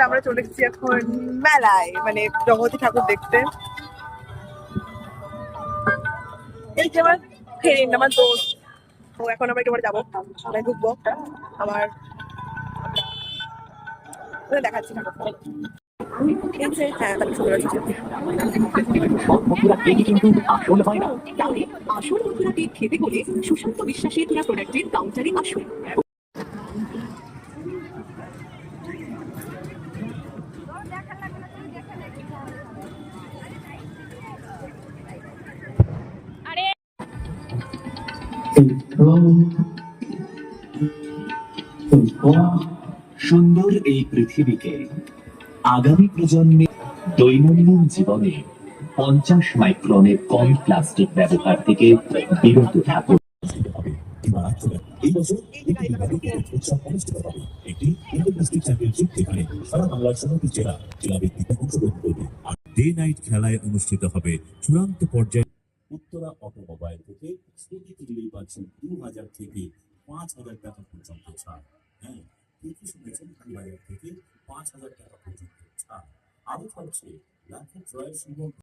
আমরা চলে এসেছি এখন মেলায়, মানে জগতী ঠাকুর দেখতে। এই যে আমার ফ্রেন্ড, আমার দোস্ত, তো এখন আমরা একটু যাবো, আমরা ঢুকবো। আমার দেখাচ্ছি ঠাকুর। হ্যাঁ, তাহলে শুরু হচ্ছে। বন্ধুরা কেকই কিন্তু আসল হয় না, তাহলে আসল বন্ধুরা কেক খেতে হলে সুশান্ত বিশ্বাসের প্রোডাক্টের কাউন্টারে আসুন। সুন্দর এই পৃথিবীকে আগামী প্রজন্মে দৈনন্দিন জীবনে 50 মাইক্রনের কম প্লাস্টিক ব্যবহার থেকে বিরত থাকুন। এই বছর উৎসব অনুষ্ঠিত হবে একটি ইন্টারডিস্ট্রিক্ট চ্যাম্পিয়নশিপ, যেখানে সারা বাংলার সমস্ত জেলাভিত্তিক অংশগ্রহণ করবে। আর ডে নাইট খেলায় অনুষ্ঠিত হবে চূড়ান্ত পর্যায়ে। উত্তরা অটোমোবাইল থেকে স্কুটি কিনলেই পাচ্ছেন 2000 থেকে 5000 টাকা পর্যন্ত ছাড়। হ্যাঁ, ঠিকই শুনেছেন, 2000 থেকে 5000 টাকা পর্যন্ত ছাড়। আরো থাকছে লাখের জয়ের সুযোগ।